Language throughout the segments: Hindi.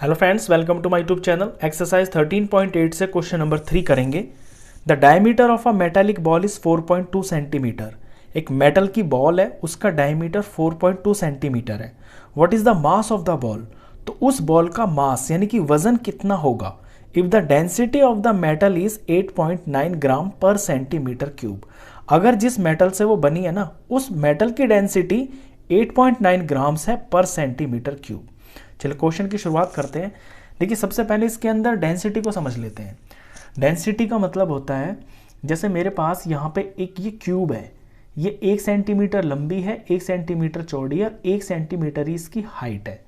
Hello friends, welcome to my YouTube channel. Exercise 13.8 से क्वेश्चन नंबर 3 करेंगे। The diameter of a metallic ball is 4.2 centimetre. एक मेटल की बॉल है, उसका डायमीटर 4.2 सेंटीमीटर है। What is the mass of the ball? तो उस बॉल का मास यानी कि वजन कितना होगा if the density of the metal is 8.9 ग्राम पर सेंटीमीटर क्यूब। अगर जिस मेटल से वो बनी है ना, उस मेटल की डेंसिटी 8.9 ग्राम्स है पर सेंटीमीटर क्यूब। चलिए क्वेश्चन की शुरुआत करते हैं। देखिए, सबसे पहले इसके अंदर डेंसिटी को समझ लेते हैं। डेंसिटी का मतलब होता है, जैसे मेरे पास यहाँ पे एक ये क्यूब है, ये 1 सेंटीमीटर लंबी है, 1 सेंटीमीटर चौड़ी है, 1 सेंटीमीटर ही इसकी हाइट है।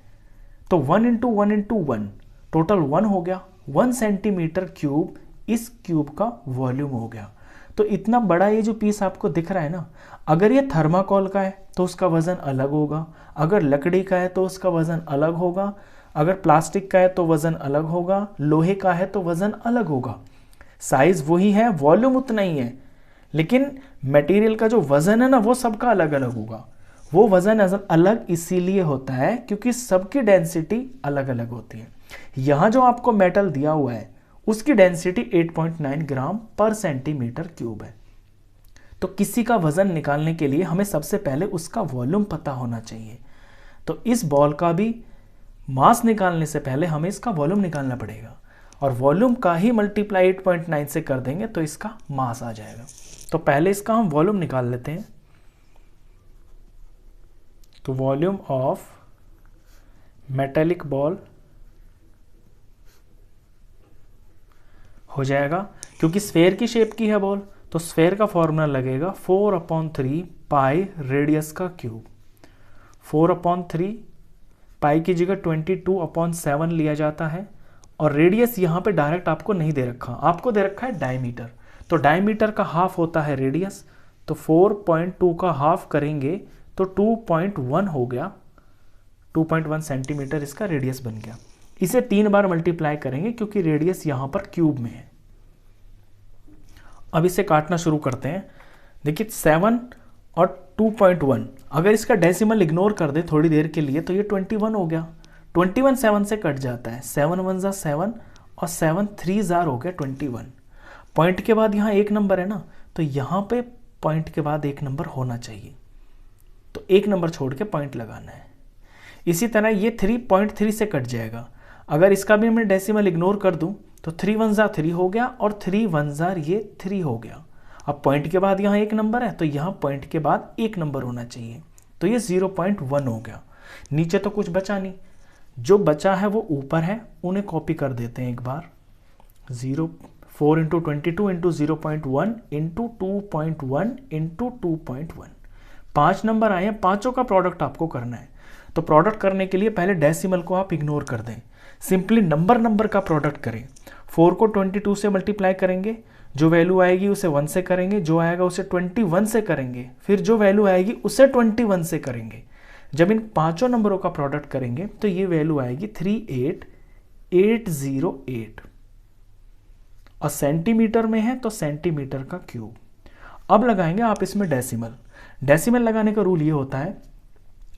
तो 1 इंटू 1 इंटू 1 टोटल 1 हो गया। 1 सेंटीमीटर क्यूब इस क्यूब का वॉल्यूम हो गया। तो इतना बड़ा ये जो पीस आपको दिख रहा है ना, अगर ये थर्माकोल का है तो उसका वजन अलग होगा, अगर लकड़ी का है तो उसका वजन अलग होगा, अगर प्लास्टिक का है तो वजन अलग होगा, लोहे का है तो वजन अलग होगा। साइज वही है, वॉल्यूम उतना ही है, लेकिन मटेरियल का जो वजन है ना वो सबका अलग अलग होगा। वो वजन अलग इसीलिए होता है क्योंकि सबकी डेंसिटी अलग अलग होती है। यहां जो आपको मेटल दिया हुआ है उसकी डेंसिटी 8.9 ग्राम पर सेंटीमीटर क्यूब है। तो किसी का वजन निकालने के लिए हमें सबसे पहले उसका वॉल्यूम पता होना चाहिए। तो इस बॉल का भी मास निकालने से पहले हमें इसका वॉल्यूम निकालना पड़ेगा, और वॉल्यूम का ही मल्टीप्लाई 8.9 से कर देंगे तो इसका मास आ जाएगा। तो पहले इसका हम वॉल्यूम निकाल लेते हैं। तो वॉल्यूम ऑफ मेटेलिक बॉल हो जाएगा, क्योंकि स्फेयर की शेप की है बॉल, तो स्फेयर का फॉर्मूला लगेगा 4/3 पाई रेडियस का क्यूब। 4/3 पाई की जगह 22/7 लिया जाता है, और रेडियस यहाँ पे डायरेक्ट आपको नहीं दे रखा, आपको दे रखा है डायमीटर। तो डायमीटर का हाफ होता है रेडियस, तो 4.2 का हाफ करेंगे तो 2.1 हो गया। 2.1 सेंटीमीटर इसका रेडियस बन गया। इसे 3 बार मल्टीप्लाई करेंगे क्योंकि रेडियस यहां पर क्यूब में है। अब इसे काटना शुरू करते हैं। देखिए 7 और 2.1, अगर इसका डेसिमल इग्नोर कर दे थोड़ी देर के लिए तो ये 21 हो गया। 21 7 से कट जाता है, 7 1 जा 7 और 7 3 जार हो गया 21। पॉइंट के बाद यहाँ एक नंबर है ना, तो यहाँ पे पॉइंट के बाद एक नंबर होना चाहिए, तो एक नंबर छोड़ के पॉइंट लगाना है। इसी तरह ये 3.3 से कट जाएगा। अगर इसका भी मैं डेसिमल इग्नोर कर दूं तो 3 1 जा 3 हो गया, और 3 1 जार ये 3 हो गया। अब पॉइंट के बाद यहाँ एक नंबर है, तो यहाँ पॉइंट के बाद एक नंबर होना चाहिए, तो ये 0.1 हो गया। नीचे तो कुछ बचा नहीं, जो बचा है वो ऊपर है, उन्हें कॉपी कर देते हैं एक बार। 4 into 22 into 0.1 into 2.1 into 2.1, 5 number आए हैं, पांचों का प्रोडक्ट आपको करना है। तो प्रोडक्ट करने के लिए पहले डेसिमल को आप इग्नोर कर दें, सिंपली नंबर का प्रोडक्ट करें। 4 को 22 से मल्टीप्लाई करेंगे, जो वैल्यू आएगी उसे 1 से करेंगे, जो आएगा उसे 21 से करेंगे, फिर जो वैल्यू आएगी उसे 21 से करेंगे। जब इन पांचों नंबरों का प्रोडक्ट करेंगे तो ये वैल्यू आएगी 38808, और सेंटीमीटर में है तो सेंटीमीटर का क्यूब। अब लगाएंगे आप इसमें डेसिमल। डेसिमल लगाने का रूल ये होता है,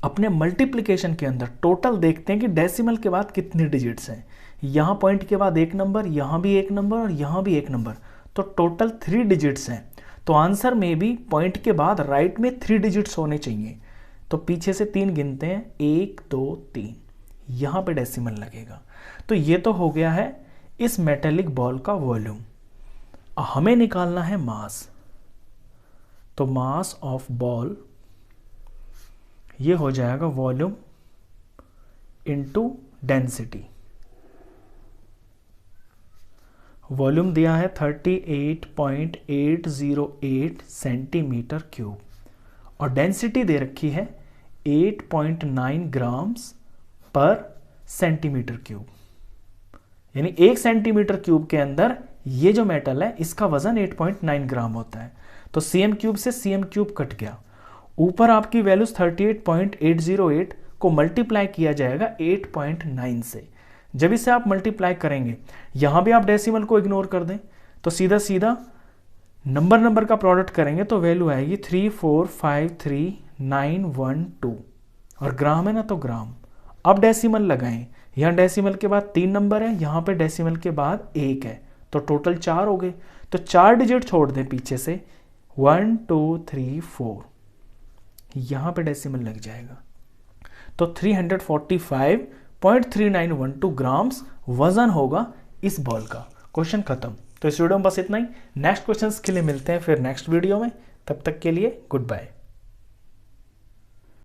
अपने मल्टीप्लिकेशन के अंदर टोटल देखते हैं कि डेसिमल के बाद कितने डिजिट्स हैं। यहाँ पॉइंट के बाद एक नंबर, यहाँ भी एक नंबर और यहाँ भी एक नंबर, तो टोटल 3 डिजिट्स हैं। तो आंसर में भी पॉइंट के बाद राइट में 3 डिजिट्स होने चाहिए। तो पीछे से 3 गिनते हैं, 1 2 3, यहाँ पे डेसिमल लगेगा। तो ये तो हो गया है इस मेटेलिक बॉल का वॉल्यूम। हमें निकालना है मास। तो मास ऑफ बॉल ये हो जाएगा वॉल्यूम इनटू डेंसिटी। वॉल्यूम दिया है 38.808 सेंटीमीटर क्यूब, और डेंसिटी दे रखी है 8.9 ग्राम्स पर सेंटीमीटर क्यूब। यानी 1 सेंटीमीटर क्यूब के अंदर ये जो मेटल है इसका वजन 8.9 ग्राम होता है। तो सीएम क्यूब से सीएम क्यूब कट गया। ऊपर आपकी वैल्यूज 38.808 को मल्टीप्लाई किया जाएगा 8.9 से। जब इसे आप मल्टीप्लाई करेंगे, यहां भी आप डेसिमल को इग्नोर कर दें, तो सीधा सीधा नंबर का प्रोडक्ट करेंगे तो वैल्यू आएगी 3453912, और ग्राम है ना तो ग्राम। अब डेसिमल लगाएं, यहाँ डेसिमल के बाद 3 नंबर है, यहाँ पे डेसिमल के बाद 1 है, तो टोटल 4 हो गए। तो 4 डिजिट छोड़ दें पीछे से, 1 2 3 4, यहाँ पे डेसिमल लग जाएगा। तो 345.3912 ग्राम्स वजन होगा इस बॉल का। क्वेश्चन खत्म। तो इस वीडियो में बस इतना ही। नेक्स्ट क्वेश्चंस के लिए मिलते हैं फिर नेक्स्ट वीडियो में। तब तक के लिए गुड बाय।